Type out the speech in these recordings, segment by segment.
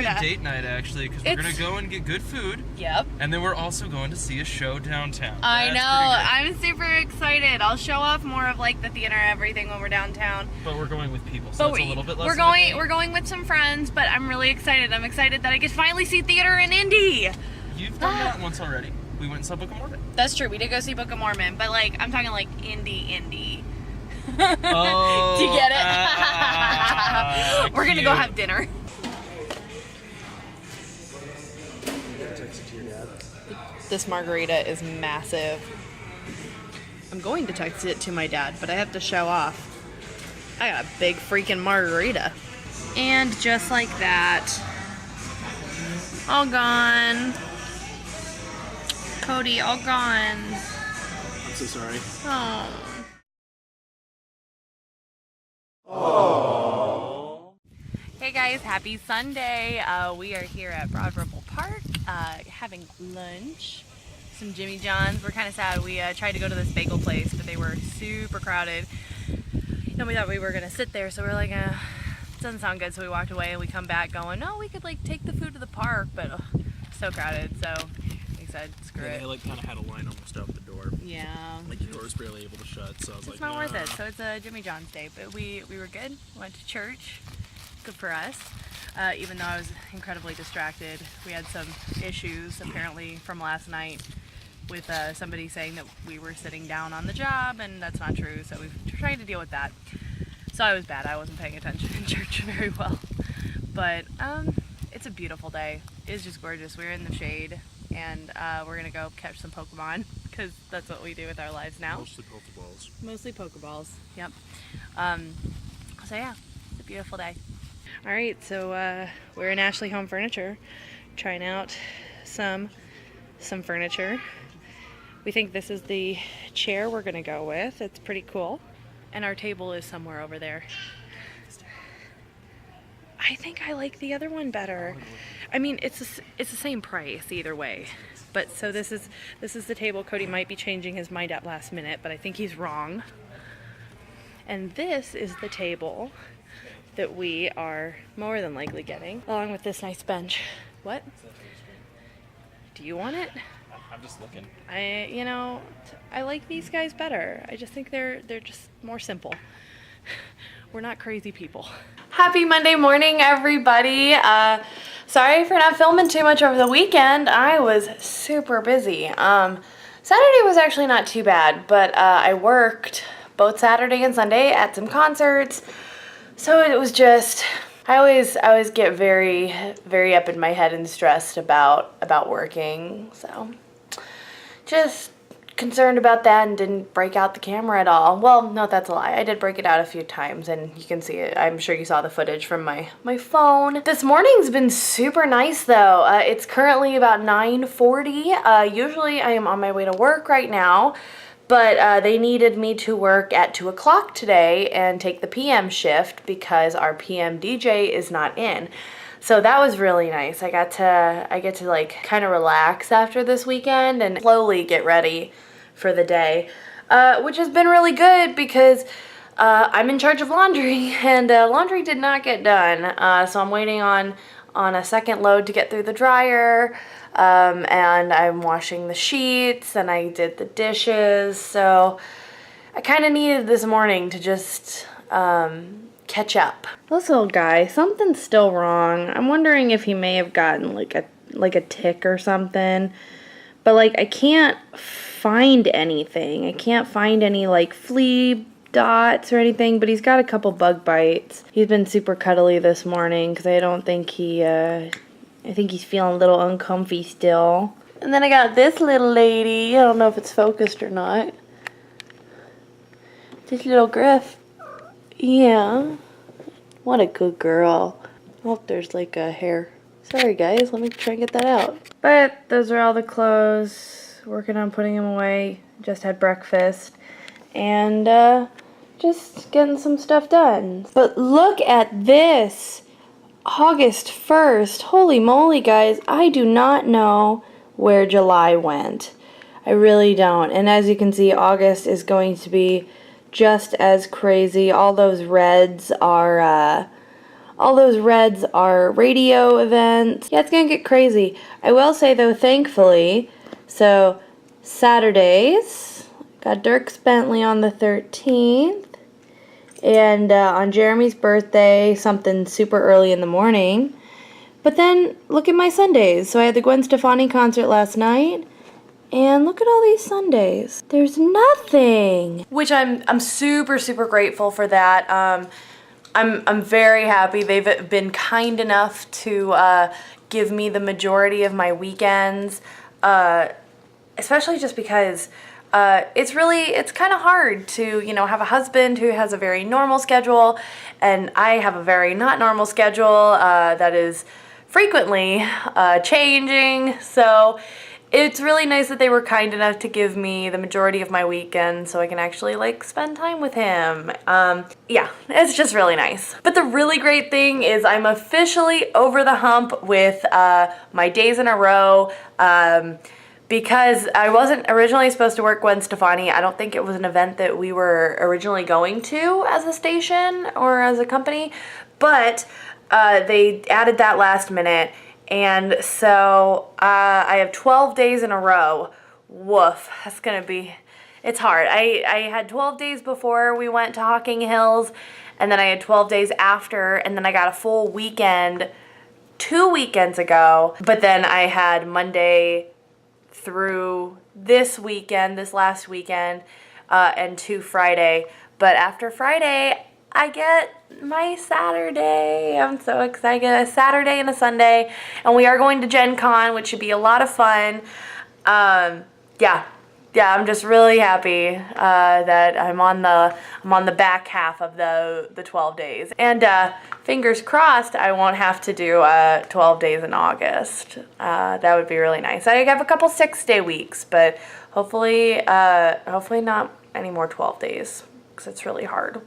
Florida. It's gonna be a date night, actually, because we're gonna go and get good food. Yep. And then we're also going to see a show downtown. I know. I'm super excited. I'll show off more of like the theater and everything when we're downtown. But we're going with people, so it's a little bit less. We're going with some friends, but I'm really excited. I'm excited that I get to finally see theater in Indy. You've done that once already. We went and saw Book of Mormon. That's true. We did go see Book of Mormon, but like I'm talking like Indy. Oh. Do you get it? We're gonna go have dinner. This margarita is massive. I'm going to text it to my dad, but I have to show off. I got a big freaking margarita. And just like that, all gone. Cody, all gone. I'm so sorry. Oh. Hey guys, happy Sunday. We are here at Broad Ripple Park having lunch. Some Jimmy John's. We're kind of sad. We tried to go to this bagel place, but they were super crowded. And we thought we were going to sit there, so we were like, it doesn't sound good. So we walked away and we come back going, no, we could like take the food to the park, but so crowded. So we said, screw it. They like kind of had a line almost out the door. Yeah. Like the door was barely able to shut, so I was it's not worth it. So it's a Jimmy John's day, but we were good. Went to church. Good for us. Even though I was incredibly distracted. We had some issues apparently from last night with somebody saying that we were sitting down on the job, and that's not true. So we're trying to deal with that. So I was bad. I wasn't paying attention in church very well. But it's a beautiful day. It's just gorgeous. We're in the shade, and we're gonna go catch some Pokemon because that's what we do with our lives now. Mostly Pokeballs. Mostly Pokeballs. Yep. So yeah, it's a beautiful day. All right, so we're in Ashley Home Furniture, trying out some furniture. We think this is the chair we're gonna go with. It's pretty cool. And our table is somewhere over there. I think I like the other one better. I mean, it's the same price either way. But so this is the table. Cody might be changing his mind at last minute, but I think he's wrong. And this is the table that we are more than likely getting, along with this nice bench. What? Do you want it? I'm just looking. I like these guys better. I just think they're just more simple. We're not crazy people. Happy Monday morning, everybody. Sorry for not filming too much over the weekend. I was super busy. Saturday was actually not too bad, but I worked both Saturday and Sunday at some concerts. So it was just, I always get very, very up in my head and stressed about working. So just concerned about that and didn't break out the camera at all. Well, no, that's a lie. I did break it out a few times and you can see it. I'm sure you saw the footage from my phone. This morning's been super nice though. It's currently about 9:40. Usually I am on my way to work right now. But they needed me to work at 2 o'clock today and take the PM shift because our PM DJ is not in. So that was really nice. I get to like kind of relax after this weekend and slowly get ready for the day, which has been really good because I'm in charge of laundry and laundry did not get done. So I'm waiting on a second load to get through the dryer. And I'm washing the sheets and I did the dishes, so I kind of needed this morning to just catch up. This little guy, something's still wrong. I'm wondering if he may have gotten like a tick or something, but like I can't find anything. I can't find any like flea dots or anything, but he's got a couple bug bites. He's been super cuddly this morning because I don't think I think he's feeling a little uncomfy still. And then I got this little lady. I don't know if it's focused or not. This little Griff. Yeah. What a good girl. Oh, there's like a hair. Sorry guys, let me try and get that out. But those are all the clothes. Working on putting them away. Just had breakfast. And just getting some stuff done. But look at this. August 1st. Holy moly, guys. I do not know where July went. I really don't. And as you can see, August is going to be just as crazy. All those reds are All those reds are radio events. Yeah, it's gonna get crazy. I will say though, thankfully, so Saturdays, got Dirk's Bentley on the 13th, and on Jeremy's birthday, something super early in the morning. But then, look at my Sundays. So I had the Gwen Stefani concert last night, and look at all these Sundays. There's nothing. Which I'm super, super grateful for that. I'm very happy. They've been kind enough to give me the majority of my weekends, especially just because it's kind of hard to, have a husband who has a very normal schedule, and I have a very not normal schedule that is frequently changing. So it's really nice that they were kind enough to give me the majority of my weekend so I can actually spend time with him. Yeah, it's just really nice. But the really great thing is I'm officially over the hump with my days in a row. Because I wasn't originally supposed to work Gwen Stefani. I don't think it was an event that we were originally going to as a station or as a company, but they added that last minute, and so I have 12 days in a row. Woof, that's gonna be, it's hard. I had 12 days before we went to Hocking Hills, and then I had 12 days after, and then I got a full weekend 2 weekends ago, but then I had Monday through this last weekend, and to Friday. But after Friday, I get my Saturday. I'm so excited. I get a Saturday and a Sunday, and we are going to Gen Con, which should be a lot of fun. Yeah, I'm just really happy that I'm on the back half of the 12 days. And fingers crossed I won't have to do 12 days in August. That would be really nice. I have a couple 6-day weeks, but hopefully not any more 12 days, because it's really hard.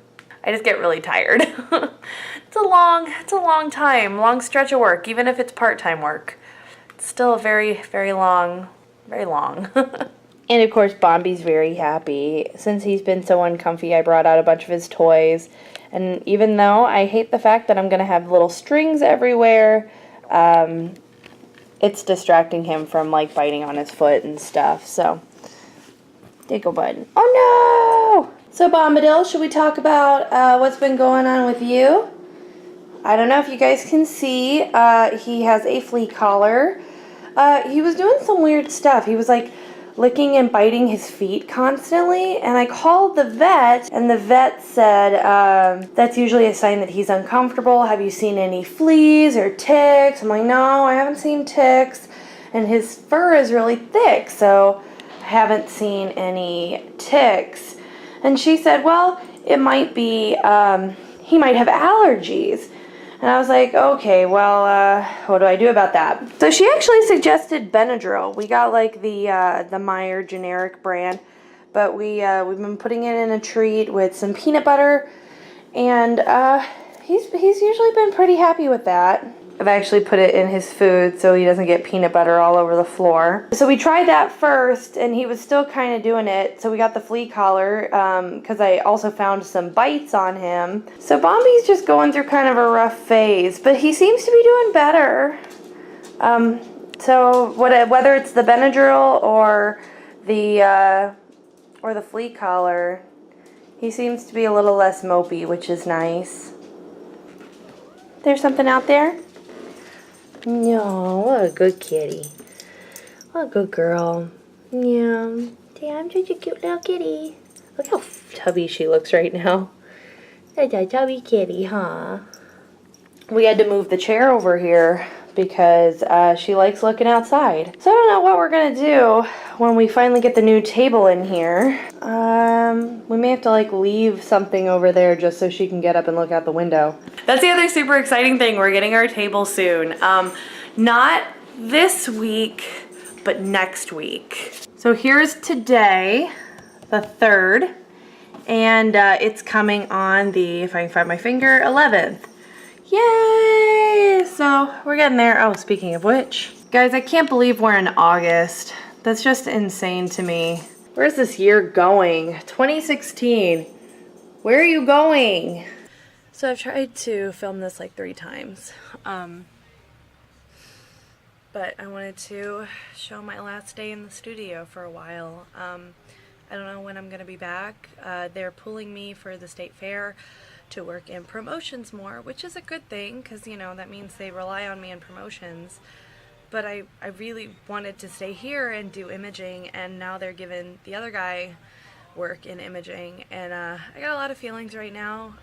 I just get really tired. It's a long time, long stretch of work, even if it's part-time work. It's still a very, very long, very long. And of course, Bombi's very happy. Since he's been so uncomfy, I brought out a bunch of his toys. And even though I hate the fact that I'm going to have little strings everywhere, it's distracting him from biting on his foot and stuff. So, Diggle button. Oh no! So Bombadil, should we talk about what's been going on with you? I don't know if you guys can see. He has a flea collar. He was doing some weird stuff. He was licking and biting his feet constantly, and I called the vet, and the vet said that's usually a sign that he's uncomfortable. Have you seen any fleas or ticks? I'm like, no, I haven't seen ticks, and his fur is really thick, so I haven't seen any ticks. And she said, well, it might be he might have allergies. And I was like, okay, well, what do I do about that? So she actually suggested Benadryl. We got the Meyer generic brand, but we've been putting it in a treat with some peanut butter, and he's usually been pretty happy with that. I've actually put it in his food so he doesn't get peanut butter all over the floor. So we tried that first, and he was still kind of doing it. So we got the flea collar, because I also found some bites on him. So Bombi's just going through kind of a rough phase, but he seems to be doing better. So whether it's the Benadryl or the flea collar, he seems to be a little less mopey, which is nice. There's something out there? No, what a good kitty. What a good girl. Yeah. Damn, such a cute little kitty. Look how tubby she looks right now. Such a tubby kitty, huh? We had to move the chair over here because she likes looking outside. So I don't know what we're going to do when we finally get the new table in here. We may have to leave something over there just so she can get up and look out the window. That's the other super exciting thing. We're getting our table soon. Not this week, but next week. So here's today, the 3rd, and it's coming on the, if I can find my finger, 11th. Yay! So we're getting there. Oh, speaking of which, guys, I can't believe we're in August. That's just insane to me. Where's this year going? 2016. Where are you going? So I've tried to film this like 3 times, but I wanted to show my last day in the studio for a while. I don't know when I'm going to be back. They're pulling me for the state fair to work in promotions more, which is a good thing because, you know, that means they rely on me in promotions. But I really wanted to stay here and do imaging, and now they're giving the other guy work in imaging, and I got a lot of feelings right now.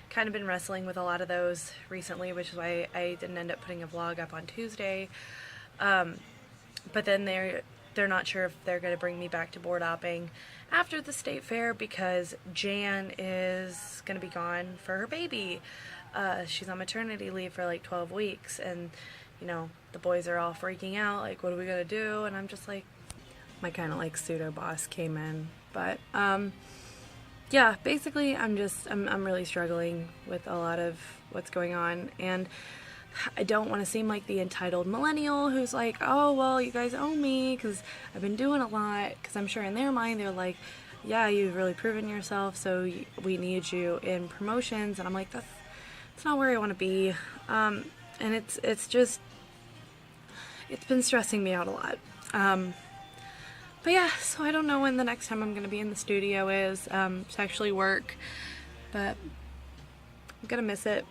Kind of been wrestling with a lot of those recently, which is why I didn't end up putting a vlog up on Tuesday. But then they're not sure if they're going to bring me back to board opping after the state fair because Jan is going to be gone for her baby. She's on maternity leave for like 12 weeks, and you know, the boys are all freaking out, like, what are we going to do? And I'm just like, my kind of like pseudo boss came in. But yeah, basically I'm really struggling with a lot of what's going on, and I don't want to seem like the entitled millennial who's like, oh, well, you guys owe me because I've been doing a lot, because I'm sure in their mind they're like, yeah, you've really proven yourself, so we need you in promotions. And I'm like, that's not where I want to be. And it's been stressing me out a lot. But yeah, so I don't know when the next time I'm going to be in the studio is to actually work, but I'm going to miss it.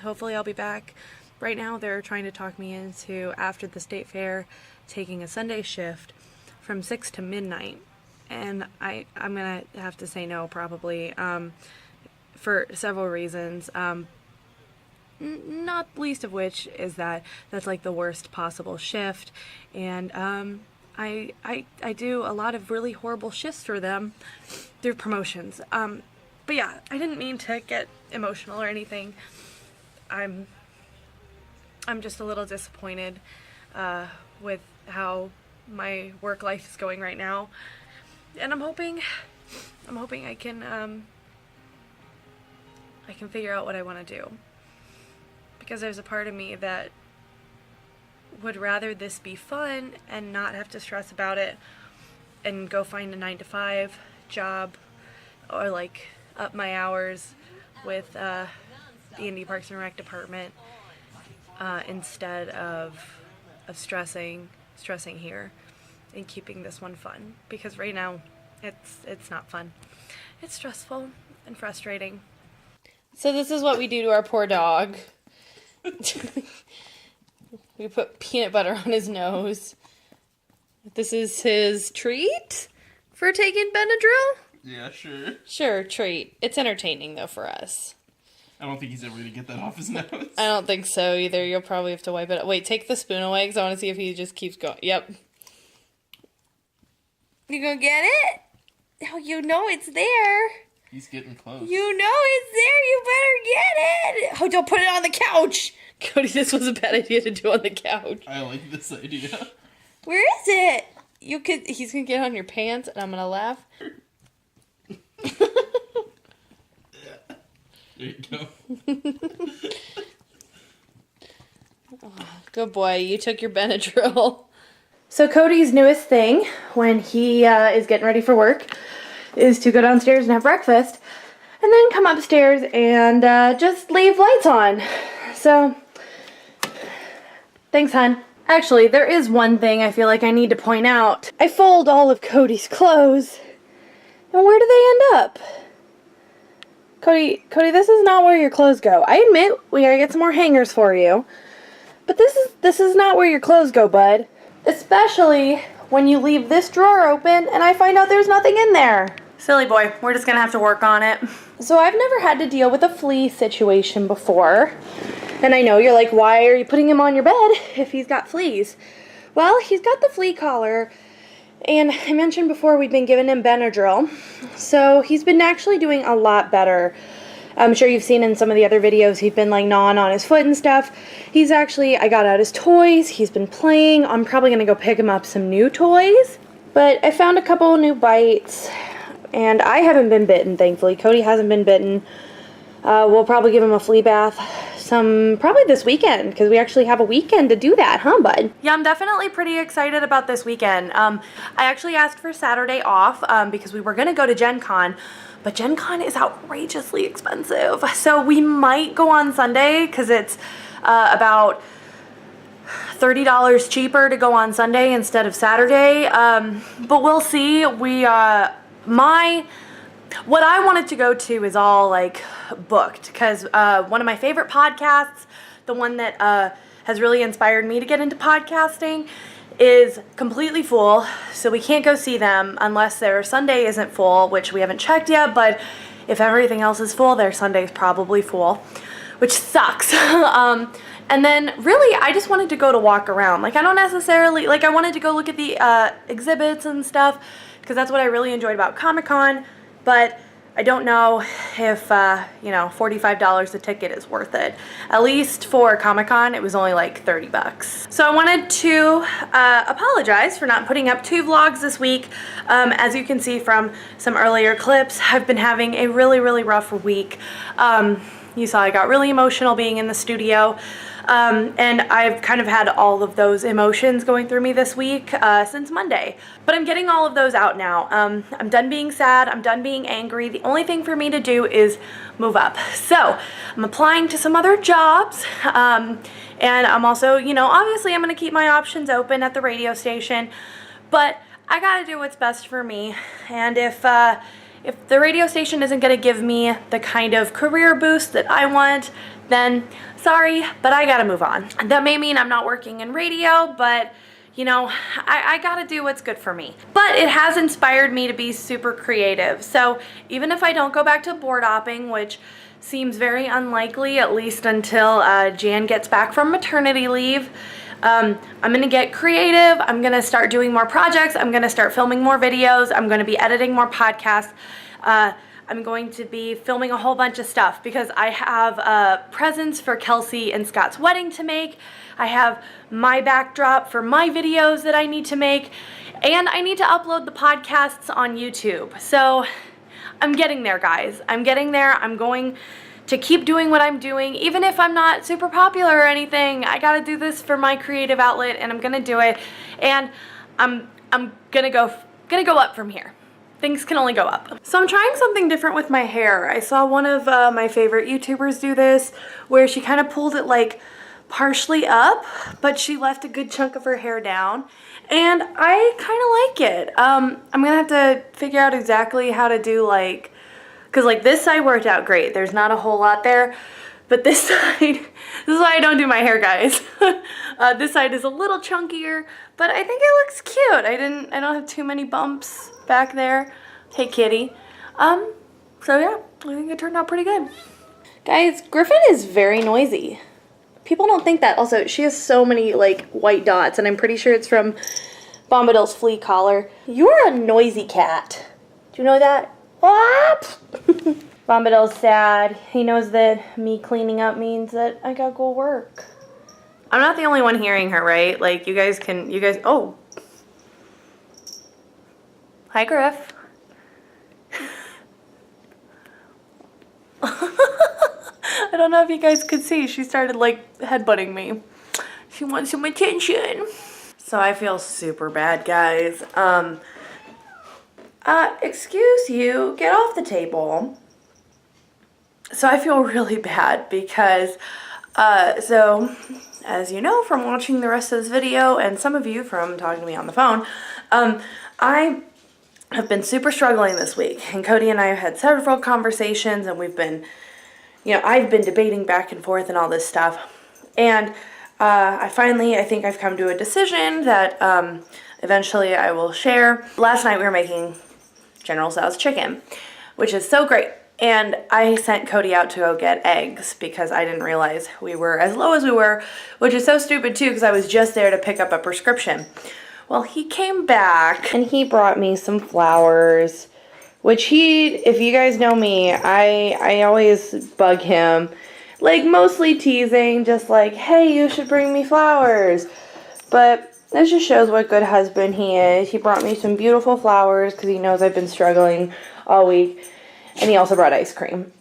Hopefully I'll be back. Right now they're trying to talk me into, after the state fair, taking a Sunday shift from 6 to midnight. And I'm going to have to say no probably, for several reasons. Not least of which is that that's like the worst possible shift, and I do a lot of really horrible shifts for them through promotions. But yeah, I didn't mean to get emotional or anything. I'm just a little disappointed with how my work life is going right now, and I'm hoping I can figure out what I want to do, because there's a part of me that would rather this be fun and not have to stress about it and go find a 9-to-5 job, or like up my hours with the Indy Parks and Rec department instead of stressing here and keeping this one fun, because right now it's not fun. It's stressful and frustrating. So this is what we do to our poor dog. We put peanut butter on his nose. This is his treat for taking Benadryl? Yeah, sure. Sure, treat. It's entertaining, though, for us. I don't think he's ever going to get that off his nose. I don't think so, either. You'll probably have to wipe it up. Wait, take the spoon away, because I want to see if he just keeps going. Yep. You gonna get it? Oh, you know it's there. He's getting close. You know it's there. You better get it. Oh, don't put it on the couch. Cody, this was a bad idea to do on the couch. I like this idea. Where is it? He's gonna get on your pants, and I'm gonna laugh. There you go. Oh, good boy. You took your Benadryl. So Cody's newest thing when he is getting ready for work is to go downstairs and have breakfast and then come upstairs and just leave lights on. So, thanks, hon. Actually, there is one thing I feel like I need to point out. I fold all of Cody's clothes, and where do they end up? Cody, this is not where your clothes go. I admit we gotta get some more hangers for you, but this is not where your clothes go, bud. Especially when you leave this drawer open and I find out there's nothing in there. Silly boy, we're just gonna have to work on it. So I've never had to deal with a flea situation before. And I know you're like, why are you putting him on your bed if he's got fleas? Well, he's got the flea collar, and I mentioned before we've been giving him Benadryl. So he's been actually doing a lot better. I'm sure you've seen in some of the other videos, he's been like gnawing on his foot and stuff. I got out his toys, he's been playing. I'm probably gonna go pick him up some new toys. But I found a couple new bites, and I haven't been bitten, thankfully. Cody hasn't been bitten. We'll probably give him a flea bath some probably this weekend, because we actually have a weekend to do that, huh, bud? Yeah, I'm definitely pretty excited about this weekend. I actually asked for Saturday off because we were going to go to Gen Con, but Gen Con is outrageously expensive. So we might go on Sunday because it's about $30 cheaper to go on Sunday instead of Saturday. But we'll see. What I wanted to go to is all like booked, because one of my favorite podcasts, the one that has really inspired me to get into podcasting, is completely full. So we can't go see them unless their Sunday isn't full, which we haven't checked yet, but if everything else is full, their Sunday's probably full, which sucks. And then really I just wanted to go to walk around. Like I don't necessarily, like I wanted to go look at the exhibits and stuff, because that's what I really enjoyed about Comic-Con. But I don't know if, $45 a ticket is worth it. At least for Comic-Con, it was only like 30 bucks. So I wanted to apologize for not putting up 2 vlogs this week. As you can see from some earlier clips, I've been having a really, really rough week. You saw I got really emotional being in the studio. And I've kind of had all of those emotions going through me this week since Monday. But I'm getting all of those out now. I'm done being sad. I'm done being angry. The only thing for me to do is move up. So I'm applying to some other jobs. And I'm also, obviously I'm going to keep my options open at the radio station. But I got to do what's best for me. And if the radio station isn't going to give me the kind of career boost that I want, then sorry, but I gotta move on. That may mean I'm not working in radio, but I gotta do what's good for me. But it has inspired me to be super creative. So even if I don't go back to board opping, which seems very unlikely, at least until Jan gets back from maternity leave, I'm gonna get creative. I'm gonna start doing more projects. I'm gonna start filming more videos. I'm gonna be editing more podcasts. I'm going to be filming a whole bunch of stuff because I have presents for Kelsey and Scott's wedding to make. I have my backdrop for my videos that I need to make, and I need to upload the podcasts on YouTube. So I'm getting there, guys. I'm getting there. I'm going to keep doing what I'm doing, even if I'm not super popular or anything. I gotta do this for my creative outlet, and I'm gonna do it. And I'm gonna go up from here. Things can only go up. So I'm trying something different with my hair. I saw one of my favorite YouTubers do this, where she kind of pulled it like partially up, but she left a good chunk of her hair down, and I kind of like it. I'm gonna have to figure out exactly how to do because this side worked out great. There's not a whole lot there, but this side, this is why I don't do my hair, guys. This side is a little chunkier, but I think it looks cute. I don't have too many bumps back there. Hey, kitty. So yeah, I think it turned out pretty good. Guys, Griffin is very noisy. People don't think that. Also, she has so many white dots, and I'm pretty sure it's from Bombadil's flea collar. You're a noisy cat. Do you know that? What? Bombadil's sad. He knows that me cleaning up means that I gotta go work. I'm not the only one hearing her, right? Oh. Hi, Griff. I don't know if you guys could see. She started headbutting me. She wants some attention. So I feel super bad, guys. Excuse you, get off the table. So I feel really bad because, so as you know from watching the rest of this video, and some of you from talking to me on the phone, I have been super struggling this week, and Cody and I have had several conversations, and we've been, I've been debating back and forth and all this stuff, and I think I've come to a decision that eventually I will share. Last night we were making General Tso's chicken, which is so great, and I sent Cody out to go get eggs because I didn't realize we were as low as we were, which is so stupid too because I was just there to pick up a prescription. Well, he came back and he brought me some flowers, which if you guys know me, I always bug him, mostly teasing, just hey, you should bring me flowers. But this just shows what good husband he is. He brought me some beautiful flowers because he knows I've been struggling all week. And he also brought ice cream.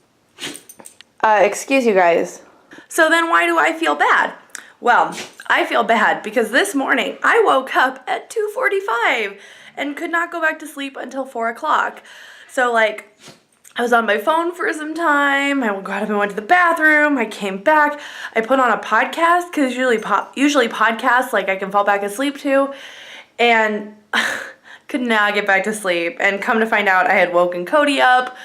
Excuse you guys. So then why do I feel bad? Well, I feel bad because this morning I woke up at 2:45 and could not go back to sleep until 4 o'clock. So like, I was on my phone for some time. I got up and went to the bathroom. I came back. I put on a podcast because usually podcasts like I can fall back asleep to, and could not get back to sleep. And come to find out, I had woken Cody up.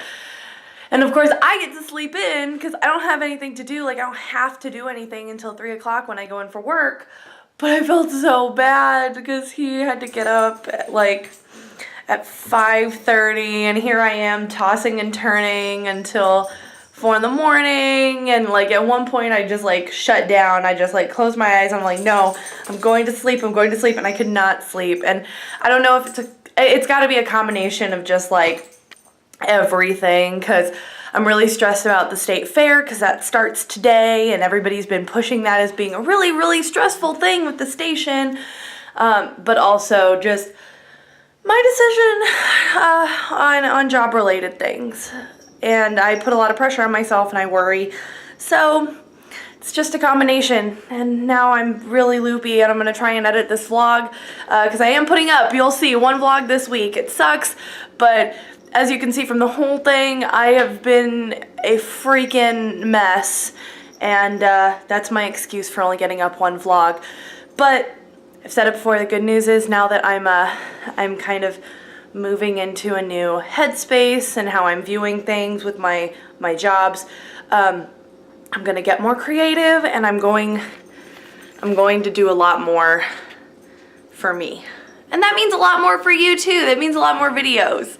And of course, I get to sleep in because I don't have anything to do. Like, I don't have to do anything until 3 o'clock when I go in for work. But I felt so bad because he had to get up at 5:30, and here I am tossing and turning until 4 in the morning. And like at one point I just like shut down. I just like closed my eyes. I'm like, no, I'm going to sleep. And I could not sleep. And I don't know if it's got to be a combination of just like everything, because I'm really stressed about the state fair because that starts today, and everybody's been pushing that as being a really, really stressful thing with the station. But also just my decision on job-related things. And I put a lot of pressure on myself, and I worry. So it's just a combination. And now I'm really loopy, and I'm going to try and edit this vlog because I am putting up, you'll see, one vlog this week. It sucks, but as you can see from the whole thing, I have been a freaking mess. And that's my excuse for only getting up one vlog. But I've said it before, the good news is now that I'm kind of moving into a new headspace and how I'm viewing things with my jobs, I'm gonna get more creative, and I'm going to do a lot more for me. And that means a lot more for you too. That means a lot more videos,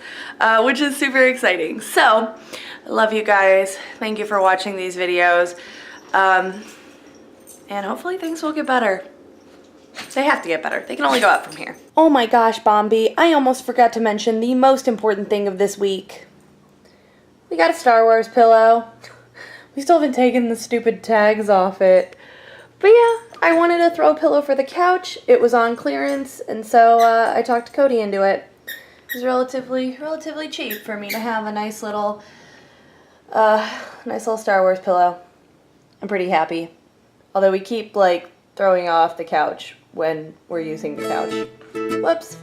which is super exciting. So, I love you guys. Thank you for watching these videos. And hopefully things will get better. They have to get better. They can only go up from here. Oh my gosh, Bombi, I almost forgot to mention the most important thing of this week. We got a Star Wars pillow. We still haven't taken the stupid tags off it. But yeah, I wanted to throw a pillow for the couch. It was on clearance, and so I talked Cody into it. It was relatively cheap for me to have a nice little Star Wars pillow. I'm pretty happy. Although we keep like throwing off the couch when we're using the couch. Whoops.